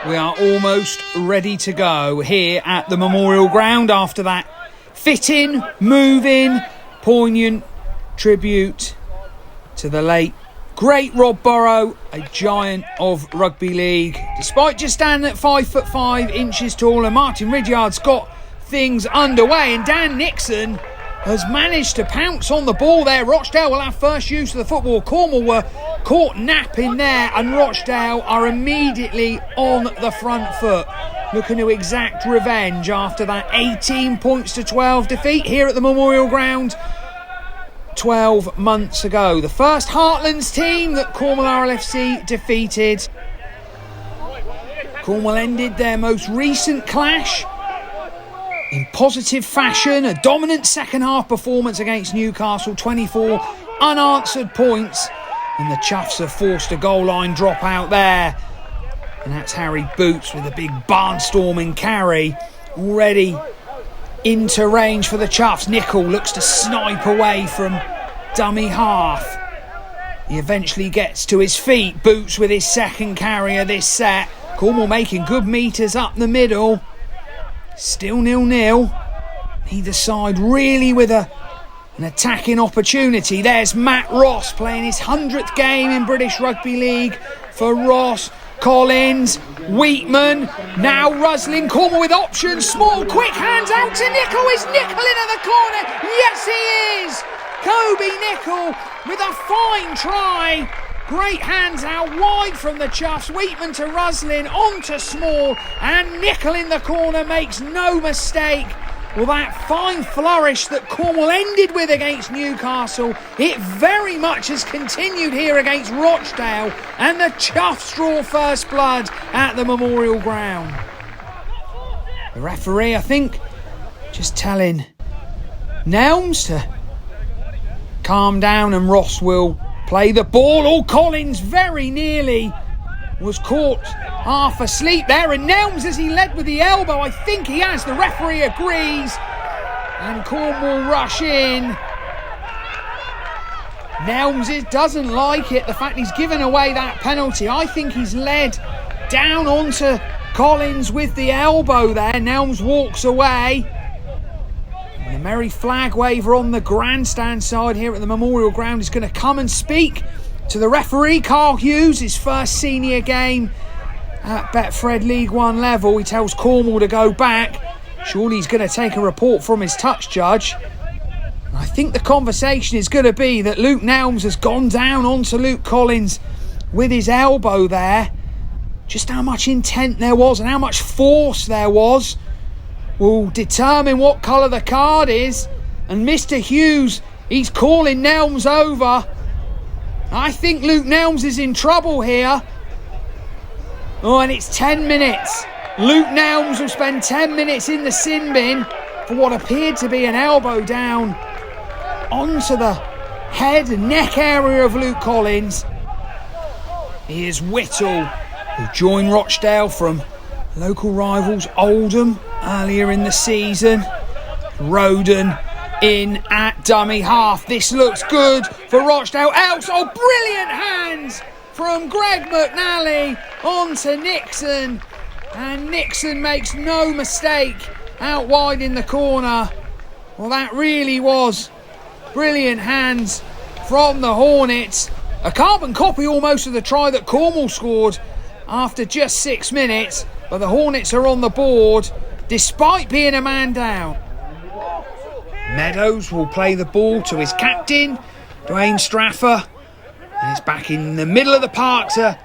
We are almost ready to go here at the Memorial Ground after that fitting, moving, poignant tribute to the late, great Rob Burrow, a giant of rugby league. Despite just standing at 5'5" taller, Martin Ridyard's got things underway, and Dan Nixon has managed to pounce on the ball there. Rochdale will have first use of the football. Cornwall were caught napping there, and Rochdale are immediately on the front foot, looking to exact revenge after that 18-12 defeat here at the Memorial Ground 12 months ago. The first Heartlands team that Cornwall RLFC defeated. Cornwall ended their most recent clash in positive fashion, a dominant second half performance against Newcastle, 24 unanswered points, and the Chuffs have forced a goal line drop out there. And that's Harry Boots with a big barnstorming carry, already into range for the Chuffs. Nickel looks to snipe away from dummy half. He eventually gets to his feet. Boots with his second carry of this set. Cornwall making good metres up the middle. Still 0-0. Neither side really with an attacking opportunity. There's Matt Ross playing his 100th game in British Rugby League for Ross. Collins, Wheatman, now Rusling. Cornwall with options. Small, quick hands out to Nickel. Is Nickel in at the corner? Yes, he is. Kobe Nickel with a fine try. Great hands out wide from the Chuffs. Wheatman to Rusling, on to Small, and Nickel in the corner makes no mistake. Well, that fine flourish that Cornwall ended with against Newcastle, it very much has continued here against Rochdale, and the Chuffs draw first blood at the Memorial Ground. The referee, I think, just telling Nelms to calm down, and Ross will play the ball. Oh, Collins very nearly was caught half asleep there, and Nelms, as he led with the elbow, I think he has. The referee agrees, and Cornwall rush in. Nelms doesn't like it, the fact he's given away that penalty. I think he's led down onto Collins with the elbow there. Nelms walks away. And the merry flag waver on the grandstand side here at the Memorial Ground is going to come and speak to the referee, Carl Hughes, his first senior game at Betfred League 1 level. He tells Cornwall to go back. Surely he's going to take a report from his touch judge. And I think the conversation is going to be that Luke Nelms has gone down onto Luke Collins with his elbow there. Just how much intent there was and how much force there was will determine what colour the card is. And Mr. Hughes, he's calling Nelms over. I think Luke Nelms is in trouble here. Oh, and it's 10 minutes. Luke Nelms will spend 10 minutes in the sin bin for what appeared to be an elbow down onto the head and neck area of Luke Collins. Here's Whittle, who joined Rochdale from local rivals Oldham earlier in the season. Roden in at dummy half. This looks good for Rochdale. Else, oh, brilliant hands from Greg McNally onto Nixon. And Nixon makes no mistake out wide in the corner. Well, that really was brilliant hands from the Hornets. A carbon copy almost of the try that Cornwall scored after just 6 minutes. But the Hornets are on the board despite being a man down. Meadows will play the ball to his captain, Dwayne Straffer. And it's back in the middle of the park to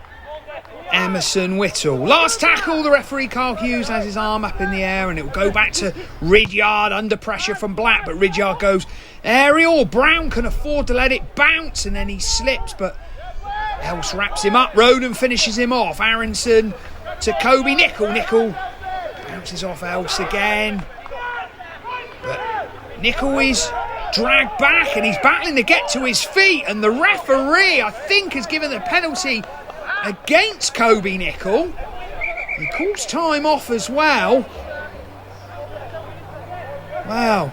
Emerson Whittle. Last tackle, the referee Carl Hughes has his arm up in the air, and it will go back to Ridyard under pressure from Black, but Ridyard goes aerial. Brown can afford to let it bounce, and then he slips, but Else wraps him up. Roden finishes him off. Aronson to Kobe. Nickel bounces off Else again, but Nickel is dragged back, and he's battling to get to his feet, and the referee, I think, has given the penalty against Kobe Nickel. He calls time off as well. Wow.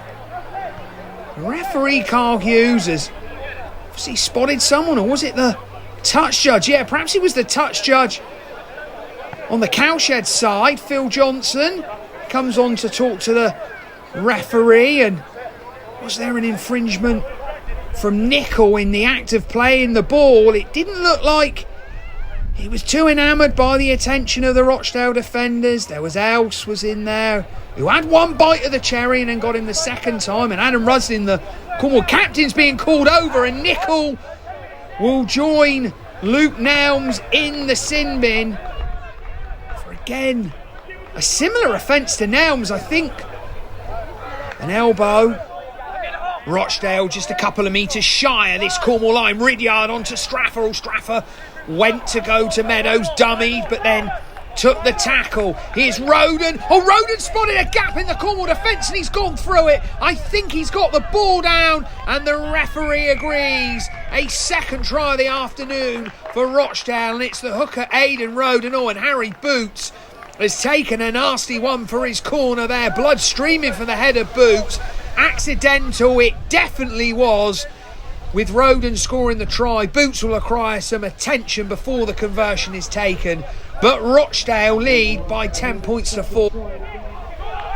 Referee Carl Hughes has obviously spotted someone, or was it the touch judge? Yeah, perhaps it was the touch judge On the Cowshed side, Phil Johnson comes on to talk to the referee. And was there an infringement from Nicol in the act of playing the ball? It didn't look like he was too enamoured by the attention of the Rochdale defenders. There was Else was in there, who had one bite of the cherry and then got him the second time. And Adam Ruslin, the Cornwall captain's being called over, and Nicol will join Luke Nelms in the sin bin for, again, a similar offence to Nelms, I think. An elbow. Rochdale just a couple of metres shy of this Cornwall line. Ridyard onto Straffer. Straffer went to go to Meadows, dummied, but then took the tackle. Here's Roden. Roden spotted a gap in the Cornwall defence and he's gone through it. I think he's got the ball down, and the referee agrees. A second try of the afternoon for Rochdale, and it's the hooker Aidan Roden. And Harry Boots has taken a nasty one for his corner there. Blood streaming from the head of Boots. Accidental, it definitely was. With Roden scoring the try, Boots will acquire some attention before the conversion is taken. But Rochdale lead by 10 points to 4.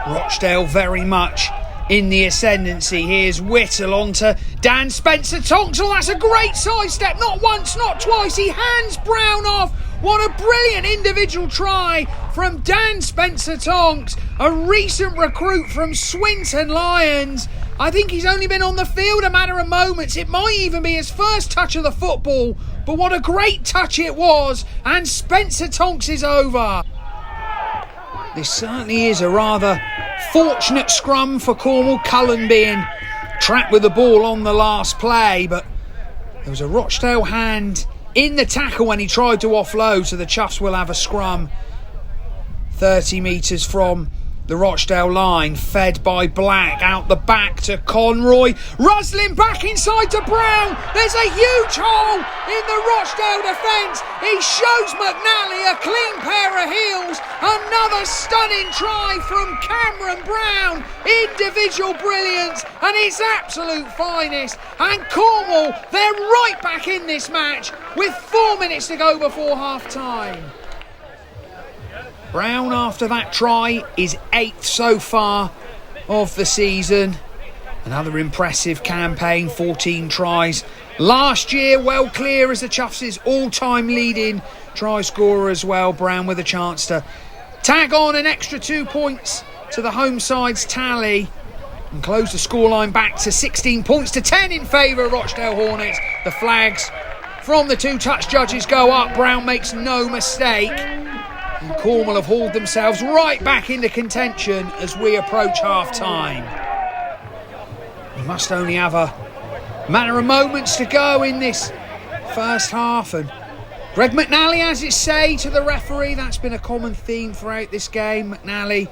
Rochdale very much in the ascendancy. Here's Whittle onto Dan Spencer-Tonks. Oh, that's a great sidestep. Not once, not twice. He hands Brown off. What a brilliant individual try from Dan Spencer-Tonks, a recent recruit from Swinton Lions. I think he's only been on the field a matter of moments. It might even be his first touch of the football, but what a great touch it was, and Spencer-Tonks is over. This certainly is a rather fortunate scrum for Cornwall. Cullen being trapped with the ball on the last play, but there was a Rochdale hand in the tackle when he tried to offload, so the Chuffs will have a scrum 30 metres from the Rochdale line, fed by Black, out the back to Conroy. Ruslin back inside to Brown. There's a huge hole in the Rochdale defence. He shows McNally a clean pair of heels. Another stunning try from Cameron Brown. Individual brilliance, and it's absolute finest. And Cornwall, they're right back in this match with 4 minutes to go before half-time. Brown, after that try, is 8th so far of the season. Another impressive campaign, 14 tries. Last year, well clear as the Chuffs' all-time leading try scorer as well. Brown with a chance to tag on an extra 2 points to the home side's tally and close the scoreline back to 16 points to 10 in favour of Rochdale Hornets. The flags from the two-touch judges go up. Brown makes no mistake. And Cornwall have hauled themselves right back into contention as we approach half-time. We must only have a matter of moments to go in this first half, and Greg McNally has it say to the referee. That's been a common theme throughout this game. McNally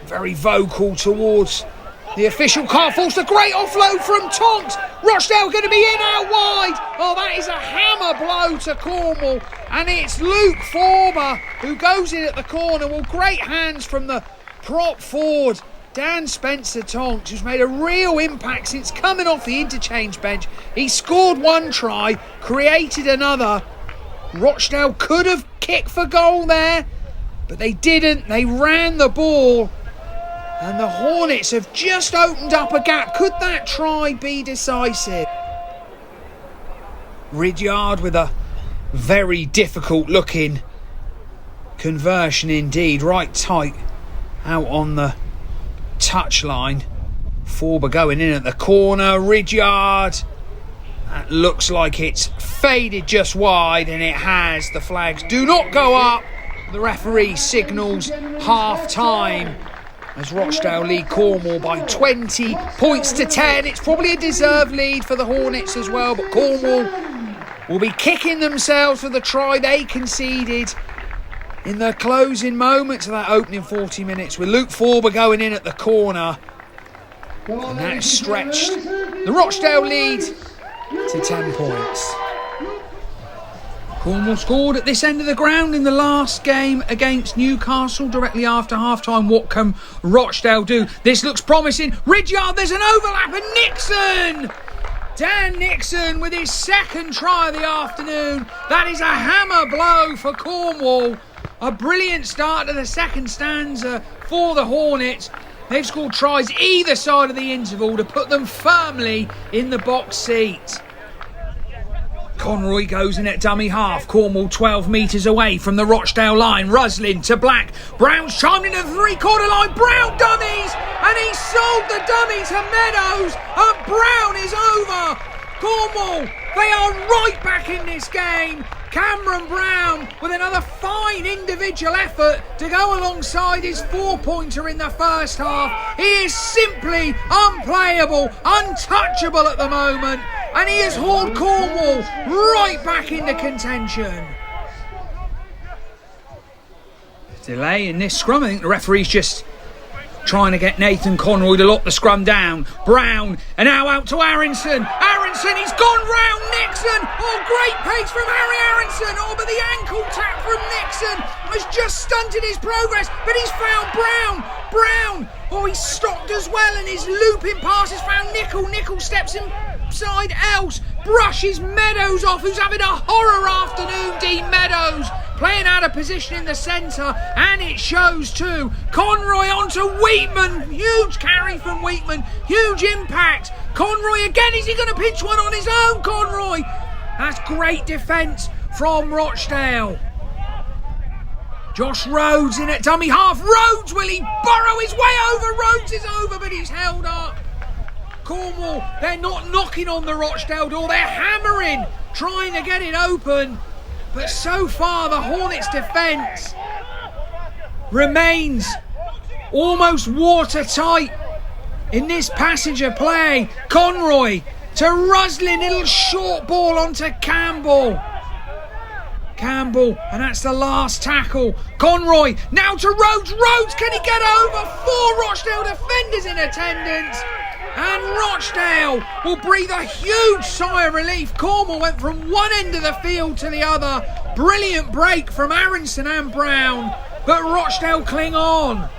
very vocal towards the official. Can't force the great offload from Tonks. Rochdale going to be in out wide. Oh, that is a hammer blow to Cornwall. And it's Luke Forber who goes in at the corner. Well, great hands from the prop forward, Dan Spencer-Tonks, who's made a real impact since coming off the interchange bench. He scored one try, created another. Rochdale could have kicked for goal there, but they didn't. They ran the ball. And the Hornets have just opened up a gap. Could that try be decisive? Ridyard with a very difficult looking conversion indeed. Right tight out on the touchline. Forber going in at the corner. Ridyard. That looks like it's faded just wide, and it has. The flags do not go up. The referee signals half-time as Rochdale lead Cornwall by 20 points to 10. It's probably a deserved lead for the Hornets as well, but Cornwall will be kicking themselves for the try they conceded in the closing moments of that opening 40 minutes, with Luke Forber going in at the corner. And that has stretched the Rochdale lead to 10 points. Cornwall scored at this end of the ground in the last game against Newcastle directly after half-time. What can Rochdale do? This looks promising. Ridyard, there's an overlap, and Nixon! Dan Nixon with his second try of the afternoon. That is a hammer blow for Cornwall. A brilliant start to the second stanza for the Hornets. They've scored tries either side of the interval to put them firmly in the box seat. Conroy goes in at dummy half. Cornwall 12 metres away from the Rochdale line. Ruslin to Black. Brown's chimed into the three-quarter line. Brown dummies! And he sold the dummy to Meadows. And Brown is over. Cornwall, they are right back in this game. Cameron Brown with another fine individual effort to go alongside his four-pointer in the first half. He is simply unplayable, untouchable at the moment, and he has hauled Cornwall right back into contention. Delay in this scrum. I think the referee's just trying to get Nathan Conroy to lock the scrum down. Brown, and now out to Aronson. Aronson, he's gone round Nixon. Oh, great pace from Harry Aronson. Oh, but the ankle tap from Nixon has just stunted his progress, but he's found Brown. Brown, oh, he's stopped as well, and his looping pass has found Nicol. Nicol steps inside Else, brushes Meadows off, who's having a horror afternoon. Dean Meadows playing out of position in the centre, and it shows too. Conroy onto Wheatman. Huge carry from Wheatman. Huge impact. Conroy again. Is he going to pinch one on his own, Conroy? That's great defence from Rochdale. Josh Rhodes in at dummy half. Rhodes, will he burrow his way over? Rhodes is over, but he's held up. Cornwall, they're not knocking on the Rochdale door. They're hammering, trying to get it open. But so far, the Hornets' defence remains almost watertight in this passage of play. Conroy to Ruslin, little short ball onto Campbell. Campbell, and that's the last tackle. Conroy, now to Rhodes. Rhodes, can he get over? 4 Rochdale defenders in attendance. And Rochdale will breathe a huge sigh of relief. Cornwall went from one end of the field to the other. Brilliant break from Aronson and Brown, but Rochdale cling on.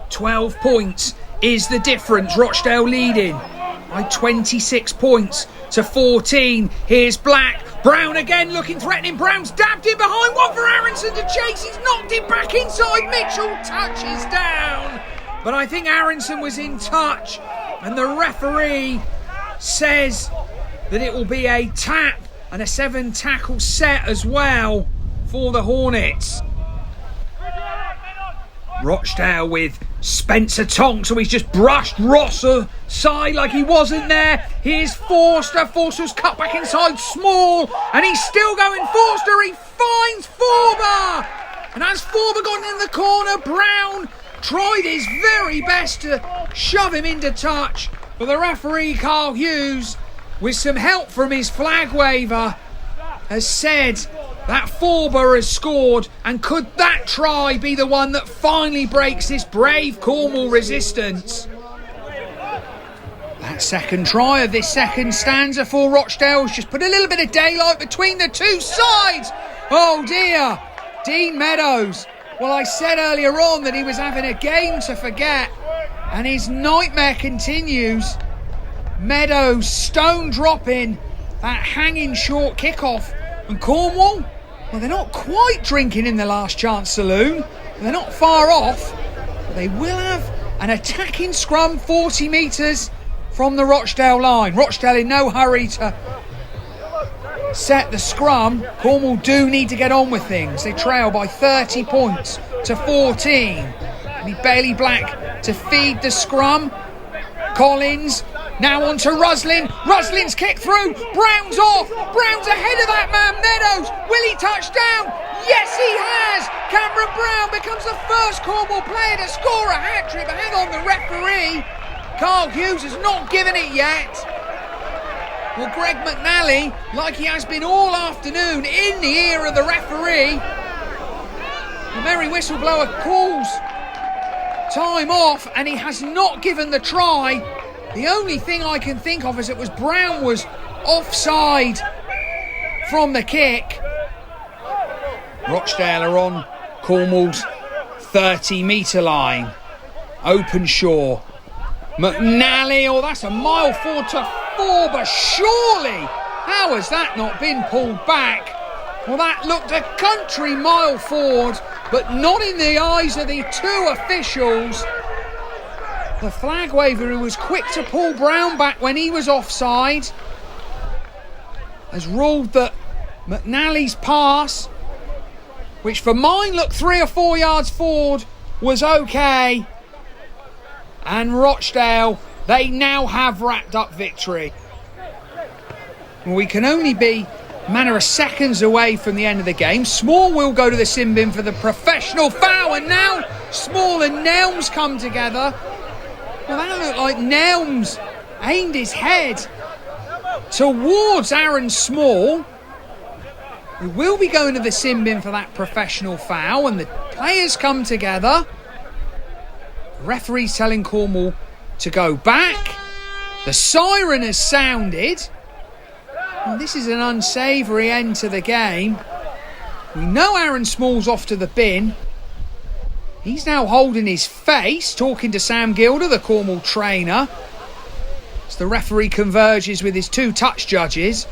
12 points is the difference. Rochdale leading by 26 points to 14. Here's Black. Brown again looking threatening. Brown's dabbed in behind. One for Aronson to chase. He's knocked it back inside. Mitchell touches down. But I think Aronson was in touch, and the referee says that it will be a tap and a 7-tackle set as well for the Hornets. Rochdale with Spencer Tonks, so he's just brushed Ross aside like he wasn't there. Here's Forster. Forster's cut back inside Small, and he's still going. Forster, he finds Forber, and as Forber gone in the corner, Brown tried his very best to shove him into touch, but the referee, Carl Hughes, with some help from his flag waver, has said that Forber has scored, and could that try be the one that finally breaks this brave Cornwall resistance? That second try of this second stanza for Rochdale has just put a little bit of daylight between the two sides. Oh dear, Dean Meadows. Well, I said earlier on that he was having a game to forget, and his nightmare continues. Meadows stone dropping that hanging short kickoff, and Cornwall, well, they're not quite drinking in the last chance saloon. They're not far off, but they will have an attacking scrum 40 metres from the Rochdale line. Rochdale in no hurry to set the scrum. Cornwall do need to get on with things. They trail by 30 points to 14. It'll be Bailey Black to feed the scrum. Collins now on to Ruslin. Ruslin's kick through. Brown's off. Brown's ahead of that man Meadows. Will he touch down? Yes, he has. Cameron Brown becomes the first Cornwall player to score a hat-trick. But hang on, the referee, Carl Hughes, has not given it yet. Well, Greg McNally, like he has been all afternoon, in the ear of the referee. The merry whistleblower calls time off, and he has not given the try. The only thing I can think of is it was Brown was offside from the kick. Rochdale are on Cornwall's 30-metre line. Openshaw. McNally, oh, that's a mile forward to Forber, surely. How has that not been pulled back? Well, that looked a country mile forward, but not in the eyes of the two officials. The flag waver, who was quick to pull Brown back when he was offside, has ruled that McNally's pass, which for mine looked 3 or 4 yards forward, was okay. And Rochdale, they now have wrapped up victory. Well, we can only be a matter of seconds away from the end of the game. Small will go to the sin bin for the professional foul, and now Small and Nelms come together. Well, that looked like Nelms aimed his head towards Aaron Small. We will be going to the sin bin for that professional foul, and the players come together. The referee's telling Cornwall to go back. The siren has sounded. Well, this is an unsavoury end to the game. We know Aaron Small's off to the bin. He's now holding his face, talking to Sam Gilder, the Cornwall trainer. As the referee converges with his 2 touch judges,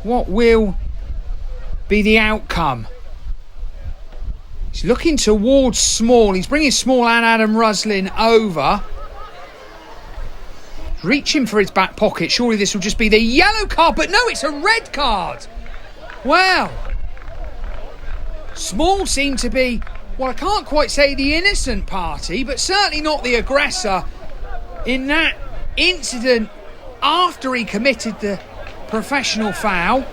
what will be the outcome? He's looking towards Small. He's bringing Small and Adam Ruslin over. Reaching for his back pocket. Surely this will just be the yellow card, but no, it's a red card. Well, Small seemed to be, well, I can't quite say the innocent party, but certainly not the aggressor in that incident after he committed the professional foul.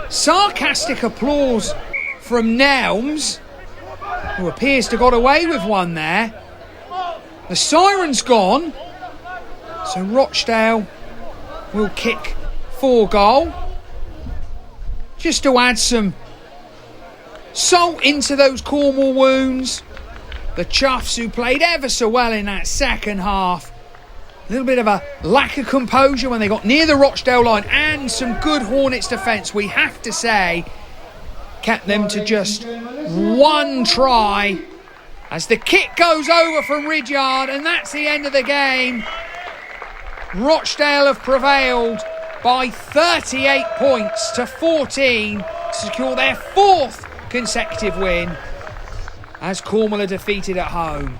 Sarcastic applause from Nelms, who appears to have got away with one there. The siren's gone. So Rochdale will kick for goal. Just to add some salt into those Cornwall wounds. The Chuffs, who played ever so well in that second half. A little bit of a lack of composure when they got near the Rochdale line, and some good Hornets defence, we have to say, kept them to just 1 try. As the kick goes over from Ridyard, and that's the end of the game. Rochdale have prevailed by 38 points to 14 to secure their 4th consecutive win, as Cornwall are defeated at home.